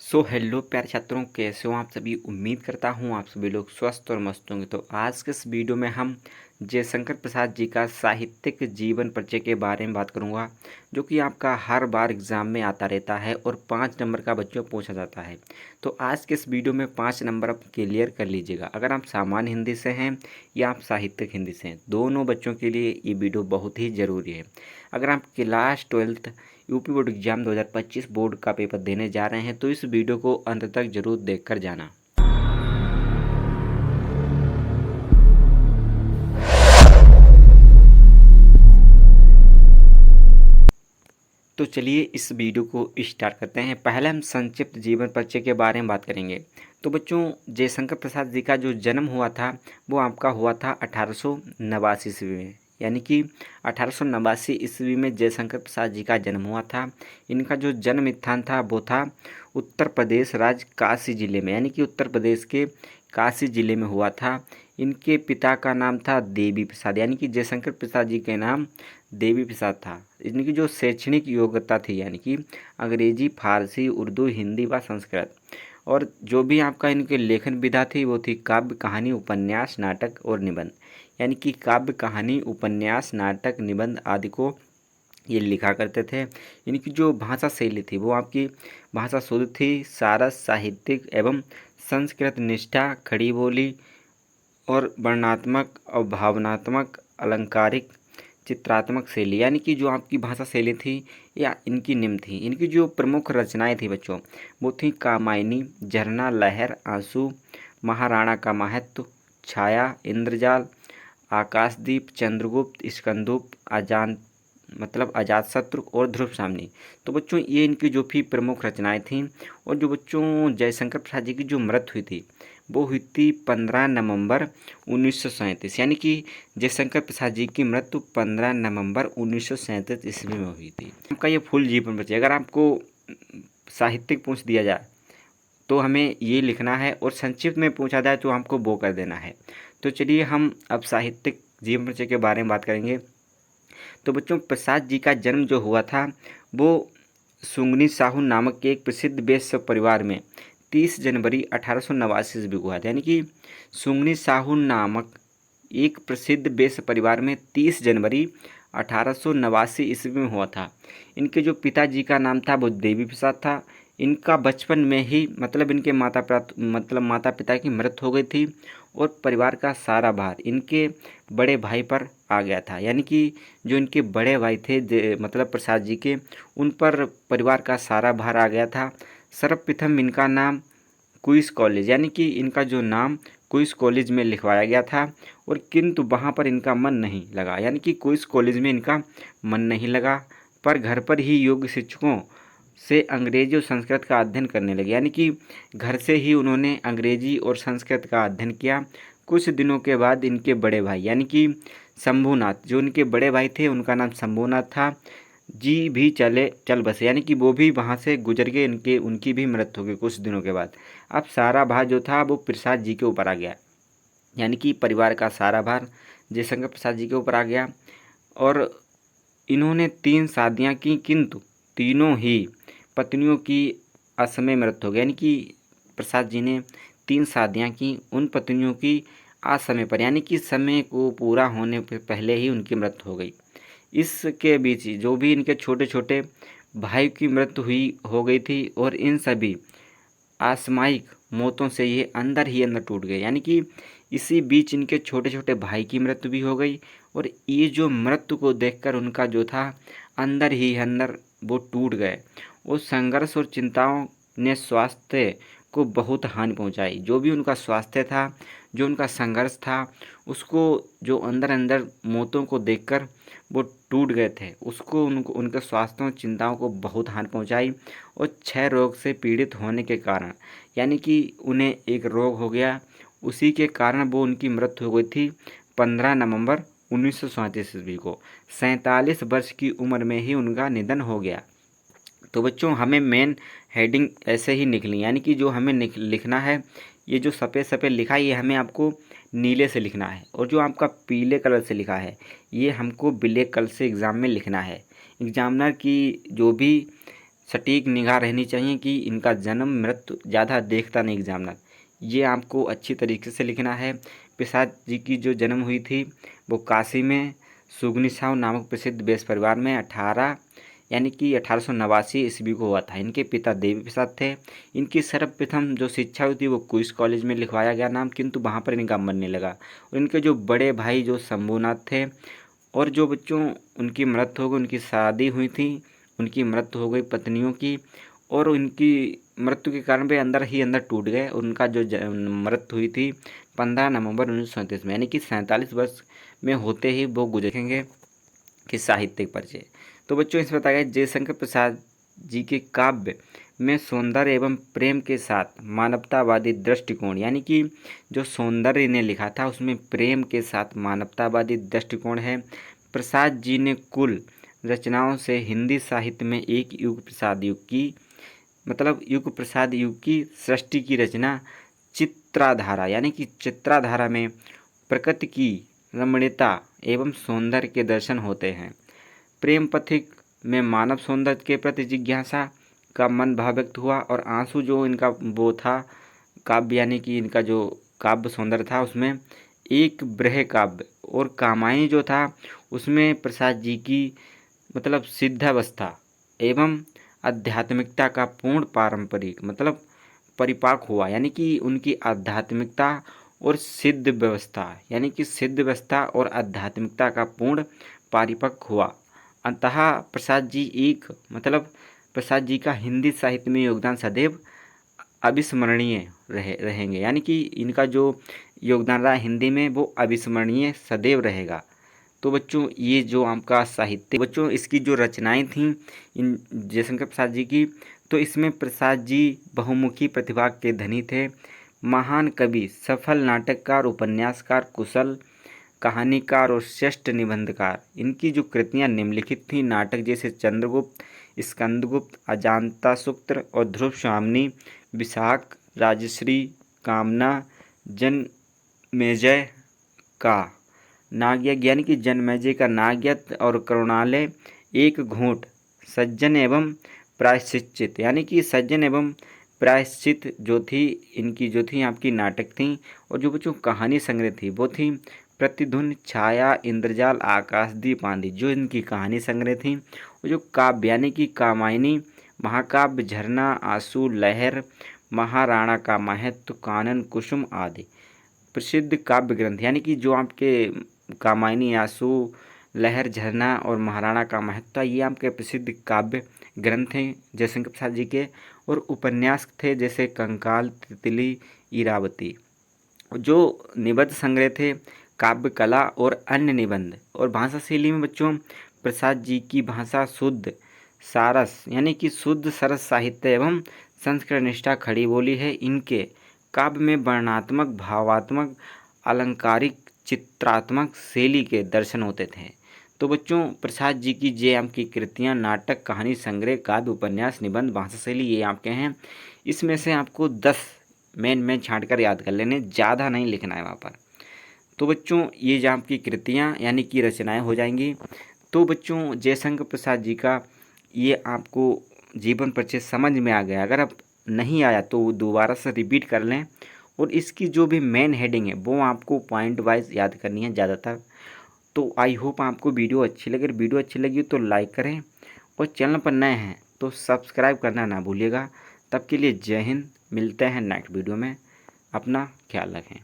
Hello प्यारे छात्रों, कैसे हो आप सभी। उम्मीद करता हूँ आप सभी लोग स्वस्थ और मस्त होंगे। तो आज के इस वीडियो में हम जयशंकर प्रसाद जी का साहित्यिक जीवन परिचय के बारे में बात करूँगा, जो कि आपका हर बार एग्ज़ाम में आता रहता है और 5 नंबर का बच्चों पूछा जाता है। तो आज के इस वीडियो में 5 नंबर आप क्लियर कर लीजिएगा। अगर आप सामान्य हिंदी से हैं या आप साहित्यिक हिंदी से हैं, दोनों बच्चों के लिए ये वीडियो बहुत ही ज़रूरी है। अगर आप class 12 UP board exam 2025 board का पेपर देने जा रहे हैं तो इस वीडियो को अंत तक जरूर देखकर जाना। तो चलिए इस वीडियो को स्टार्ट करते हैं। पहले हम संक्षिप्त जीवन परिचय के बारे में बात करेंगे। तो बच्चों, जयशंकर प्रसाद जी का जो जन्म हुआ था वो आपका हुआ था 1889 ईस्वी में, यानी कि 1889 ईस्वी में जयशंकर प्रसाद जी का जन्म हुआ था। इनका जो जन्म स्थान था वो था उत्तर प्रदेश राज्य काशी ज़िले में, यानी कि उत्तर प्रदेश के काशी ज़िले में हुआ था। इनके पिता का नाम था देवी प्रसाद, यानी कि जयशंकर प्रसाद जी के नाम देवी प्रसाद था। इनकी जो शैक्षणिक योग्यता थी, यानी कि अंग्रेजी, फारसी, उर्दू, हिंदी व संस्कृत, और जो भी आपका इनके लेखन विधा थी वो थी काव्य, कहानी, उपन्यास, नाटक और निबंध। यानी कि काव्य, कहानी, उपन्यास, नाटक, निबंध आदि को ये लिखा करते थे। इनकी जो भाषा शैली थी वो आपकी भाषा शुद्ध थी, सारस, साहित्यिक एवं संस्कृत निष्ठा, खड़ी बोली और वर्णनात्मक और भावनात्मक, अलंकारिक, चित्रात्मक शैली, यानी कि जो आपकी भाषा शैली थी या इनकी निम्न थी। इनकी जो प्रमुख रचनाएं थी बच्चों वो थी कामायनी, झरना, लहर, आंसू, महाराणा का महत्व, छाया, इंद्रजाल, आकाशदीप, चंद्रगुप्त, स्कंदुप, अजातशत्रु और ध्रुव सामनी। तो बच्चों ये इनकी जो भी प्रमुख रचनाएं थीं। और जो बच्चों जयशंकर प्रसाद जी की जो मृत्यु हुई थी वो हुई थी 15 नवंबर 1937, यानी कि जयशंकर प्रसाद जी की मृत्यु 15 नवंबर 1937 ईस्वी में हुई थी। आपका ये फुल जीवन परिचय अगर आपको साहित्यिक पूछ दिया जाए तो हमें ये लिखना है, और संक्षिप्त में पूछा जाए तो हमको वो कर देना है। तो चलिए हम अब साहित्यिक जीवन परिचय के बारे में बात करेंगे। तो बच्चों, प्रसाद जी का जन्म जो हुआ था वो सुंगनी साहू नामक के एक प्रसिद्ध वैश्य परिवार में 30 जनवरी 1889 ईस्वी को हुआ था। यानी कि सुंगनी साहू नामक एक प्रसिद्ध वैश्य परिवार में 30 जनवरी 1889 ईस्वी में हुआ था। इनके जो पिताजी का नाम था वो देवी प्रसाद था। इनका बचपन में ही इनके माता पिता की मृत्यु हो गई थी और परिवार का सारा भार इनके बड़े भाई पर आ गया था। यानी कि जो इनके बड़े भाई थे प्रसाद जी के, उन पर परिवार का सारा भार आ गया था। सर्वप्रथम इनका नाम क्वींस कॉलेज, यानी कि इनका जो नाम क्वींस कॉलेज में लिखवाया गया था, और किंतु वहाँ पर इनका मन नहीं लगा। यानी कि क्वींस कॉलेज में इनका मन नहीं लगा, पर घर पर ही योग्य शिक्षकों से अंग्रेजी और संस्कृत का अध्ययन करने लगे। यानी कि घर से ही उन्होंने अंग्रेजी और संस्कृत का अध्ययन किया। कुछ दिनों के बाद इनके बड़े भाई यानी कि शंभूनाथ, जो इनके बड़े भाई थे उनका नाम शंभूनाथ था, जी भी चल बसे, यानी कि वो भी वहाँ से गुजर गए। उनकी भी मृत्यु हो गई कुछ दिनों के बाद। अब सारा भार जो था वो प्रसाद जी के ऊपर आ गया, यानी कि परिवार का सारा भार जयशंकर प्रसाद जी के ऊपर आ गया। और इन्होंने 3 शादियाँ की, किंतु तीनों ही पत्नियों की असमय मृत्यु हो गई। यानी कि प्रसाद जी ने 3 शादियाँ की, उन पत्नियों की असमय पर, यानी कि समय को पूरा होने से पहले ही उनकी मृत्यु हो गई। इसके बीच ही जो भी इनके छोटे छोटे भाई की मृत्यु हो गई थी, और इन सभी आसमाइक मौतों से ये अंदर ही अंदर टूट गए। यानी कि इसी बीच इनके छोटे छोटे भाई की मृत्यु भी हो गई, और ये जो मृत्यु को देखकर उनका जो था अंदर ही अंदर वो टूट गए। उस संघर्ष और चिंताओं ने स्वास्थ्य को बहुत हानि पहुंचाई। जो भी उनका स्वास्थ्य था, जो उनका संघर्ष था, उसको जो अंदर अंदर मौतों को देखकर वो टूट गए थे, उसको उनके स्वास्थ्य और चिंताओं को बहुत हानि पहुंचाई। और क्षय रोग से पीड़ित होने के कारण, यानी कि उन्हें एक रोग हो गया, उसी के कारण वो उनकी मृत्यु हो गई थी 15 नवंबर 1937 ईस्वी को। 47 वर्ष की उम्र में ही उनका निधन हो गया। तो बच्चों, हमें मेन हेडिंग ऐसे ही निकली, यानी कि जो हमें लिखना है, ये जो सफ़ेद सफ़ेद लिखा है ये हमें आपको नीले से लिखना है, और जो आपका पीले कलर से लिखा है ये हमको ब्लैक कलर से एग्ज़ाम में लिखना है। एग्जामिनर की जो भी सटीक निगाह रहनी चाहिए कि इनका जन्म मृत्यु ज़्यादा देखता नहीं एग्जामिनर। ये आपको अच्छी तरीके से लिखना है। प्रसाद जी की जो जन्म हुई थी वो काशी में सुगनी साहू नामक प्रसिद्ध बैश्य परिवार में 1889 ईस्वी को हुआ था। इनके पिता देवी प्रसाद थे। इनकी सर्वप्रथम जो शिक्षा हुई थी वो क्वींस कॉलेज में लिखवाया गया नाम, किंतु वहाँ पर इनका मन नहीं लगा। और इनके जो बड़े भाई जो शंभूनाथ थे, और जो बच्चों उनकी मृत्यु हो गई, उनकी शादी हुई थी, उनकी मृत्यु हो गई पत्नियों की, और उनकी मृत्यु के कारण वे अंदर ही अंदर टूट गए। उनका जो मृत्यु हुई थी 15 नवंबर 1937 में, यानी कि 47 वर्ष में होते ही वो गुजरेंगे कि साहित्यिक परिचय। तो बच्चों इसमें बताया गया जयशंकर प्रसाद जी के काव्य में सौंदर्य एवं प्रेम के साथ मानवतावादी दृष्टिकोण, यानी कि जो सौंदर्य ने लिखा था उसमें प्रेम के साथ मानवतावादी दृष्टिकोण है। प्रसाद जी ने कुल रचनाओं से हिंदी साहित्य में एक युग प्रसाद युग की युग प्रसाद युग की सृष्टि की रचना चित्राधारा, यानी कि चित्राधारा में प्रकृति की रमणीयता एवं सौंदर्य के दर्शन होते हैं। प्रेम पथिक में मानव सौंदर्य के प्रति जिज्ञासा का मन भाव व्यक्त हुआ, और आंसू जो इनका वो था काव्य, यानी कि इनका जो काव्य सौंदर्य था उसमें एक ब्रह काव्य, और कामायनी जो था उसमें प्रसाद जी की सिद्धावस्था एवं आध्यात्मिकता का पूर्ण पारंपरिक परिपाक हुआ, यानी कि उनकी आध्यात्मिकता और सिद्ध व्यवस्था, यानी कि सिद्ध व्यवस्था और आध्यात्मिकता का पूर्ण परिपक्व हुआ। अतः प्रसाद जी का हिंदी साहित्य में योगदान सदैव अविस्मरणीय रहेंगे, यानी कि इनका जो योगदान रहा हिंदी में वो अविस्मरणीय सदैव रहेगा। तो बच्चों ये जो आपका साहित्य बच्चों इसकी जो रचनाएं थीं इन जयशंकर प्रसाद जी की, तो इसमें प्रसाद जी बहुमुखी प्रतिभा के धनी थे। महान कवि, सफल नाटककार, उपन्यासकार, कुशल कहानीकार और श्रेष्ठ निबंधकार। इनकी जो कृतियाँ निम्नलिखित थीं नाटक जैसे चंद्रगुप्त, स्कंदगुप्त, अजातशत्रु और ध्रुव स्वामिनी, विशाख, राजश्री, कामना, जनमेजय का नागयज्ञ, यानी कि जनमेजय का नागयज्ञ, और करुणालय, एक घूंट, सज्जन एवं प्रायश्चित, यानी कि सज्जन एवं प्रायश्चित जो थी इनकी जो थी आपकी नाटक थी। और जो बच्चों कहानी संग्रह थी वो थी प्रतिध्वनि, छाया, इंद्रजाल, आकाशदीप, आंधी, जो इनकी कहानी संग्रह थी। और जो काव्य यानी कि कामायनी, महाकाव्य, झरना, आंसू, लहर, महाराणा का महत्व, कानन, कुसुम आदि प्रसिद्ध काव्य ग्रंथ, यानी कि जो आपके कामायनी, आंसू, लहर, झरना और महाराणा का महत्व, ये आपके प्रसिद्ध काव्य ग्रंथ हैं जयशंकर प्रसाद जी के। और उपन्यास थे जैसे कंकाल, तितली, इरावती। जो निबंध संग्रह थे काव्य कला और अन्य निबंध। और भाषा शैली में बच्चों प्रसाद जी की भाषा शुद्ध सारस, यानी कि शुद्ध सरस साहित्य एवं संस्कृत निष्ठा खड़ी बोली है। इनके काव्य में वर्णनात्मक, भावात्मक, अलंकारिक, चित्रात्मक शैली के दर्शन होते थे। तो बच्चों प्रसाद जी की जे आपकी कृतियाँ नाटक, कहानी संग्रह, काव्य, उपन्यास, निबंध, भाषा शैली ये आपके हैं। इसमें से आपको 10 मेन छाँट कर याद कर लेने, ज़्यादा नहीं लिखना है वहाँ पर। तो बच्चों ये जो आपकी कृतियाँ यानी कि रचनाएं हो जाएंगी। तो बच्चों जयशंकर प्रसाद जी का ये आपको जीवन परिचय समझ में आ गया। अगर आप नहीं आया तो दोबारा से रिपीट कर लें, और इसकी जो भी मेन हेडिंग है वो आपको पॉइंट वाइज याद करनी है ज़्यादातर। तो आई होप आपको वीडियो अच्छी लगे। वीडियो अच्छी लगी तो लाइक करें, और चैनल पर नए हैं तो सब्सक्राइब करना ना भूलिएगा। तब के लिए जय हिंद। मिलते हैं नेक्स्ट वीडियो में। अपना ख्याल रखें।